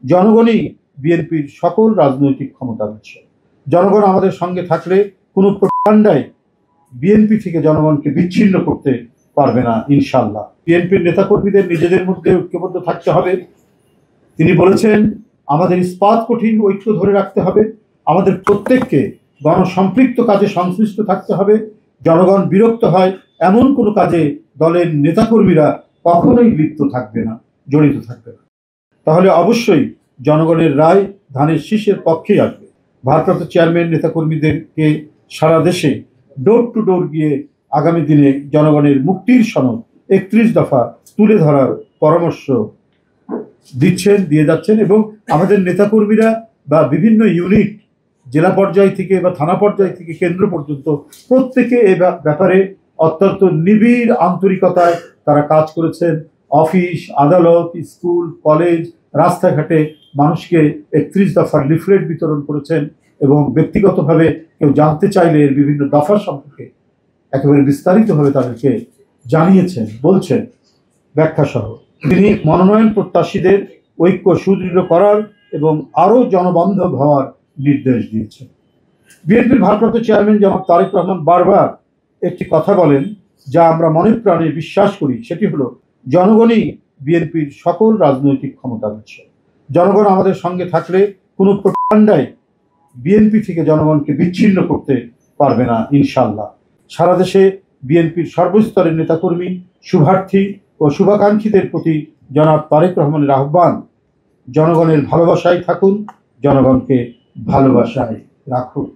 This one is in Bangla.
জনগণই বিএনপির সকল রাজনৈতিক ক্ষমতার উৎস। জনগণ আমাদের সঙ্গে থাকলে কোনো প্রকাণ্ডায় বিএনপি থেকে জনগণকে বিচ্ছিন্ন করতে পারবে না ইনশাল্লাহ। বিএনপির নেতাকর্মীদের নিজেদের মধ্যে ঐক্যবদ্ধ থাকতে হবে। তিনি বলেছেন আমাদের ইস্পাত কঠিন ঐক্য ধরে রাখতে হবে, আমাদের প্রত্যেককে গণসম্পৃক্ত কাজে সংশ্লিষ্ট থাকতে হবে। জনগণ বিরক্ত হয় এমন কোনো কাজে দলের নেতাকর্মীরা কখনোই লিপ্ত থাকবে না, জড়িত থাকবে না। তাহলে অবশ্যই জনগণের রায় ধানের শীষের পক্ষেই আসবে। ভারপ্রাপ্ত চেয়ারম্যান নেতাকর্মীদেরকে সারা দেশে ডোর টু ডোর গিয়ে আগামী দিনে জনগণের মুক্তির সনদ 31 দফা তুলে ধরার পরামর্শ দিয়ে যাচ্ছেন এবং আমাদের নেতাকর্মীরা বা বিভিন্ন ইউনিট জেলা পর্যায় থেকে বা থানা পর্যায় থেকে কেন্দ্র পর্যন্ত প্রত্যেকে এই ব্যাপারে অত্যন্ত নিবিড় আন্তরিকতায় তারা কাজ করেছেন। অফিস, আদালত, স্কুল, কলেজ, রাস্তাঘাটে মানুষকে 31 দফার লিফলেট বিতরণ করেছেন এবং ব্যক্তিগতভাবে কেউ জানতে চাইলে এর বিভিন্ন দফা সম্পর্কে একেবারে বিস্তারিতভাবে তাদেরকে জানিয়েছেন, বলছেন ব্যাখ্যা সহ। তিনি মনোনয়ন প্রত্যাশীদের ঐক্য সুদৃঢ় করার এবং আরও জনবান্ধব হওয়ার নির্দেশ দিয়েছেন। বিএনপির ভারপ্রাপ্ত চেয়ারম্যান জনাব তারেক রহমান বারবার একটি কথা বলেন যা আমরা মনে প্রাণে বিশ্বাস করি, সেটি হলো জনগণই বিএনপির সকল রাজনৈতিক ক্ষমতার উৎস। জনগণ আমাদের সঙ্গে থাকলে কোনো প্রকাণ্ডায় বিএনপি থেকে জনগণকে বিচ্ছিন্ন করতে পারবে না ইনশাল্লাহ। সারা দেশে বিএনপির সর্বস্তরের নেতাকর্মী, শুভার্থী ও শুভাকাঙ্ক্ষীদের প্রতি জনাব তারেক রহমানের আহ্বান, জনগণের ভালোবাসায় থাকুন, জনগণকে ভালোবাসায় রাখুন।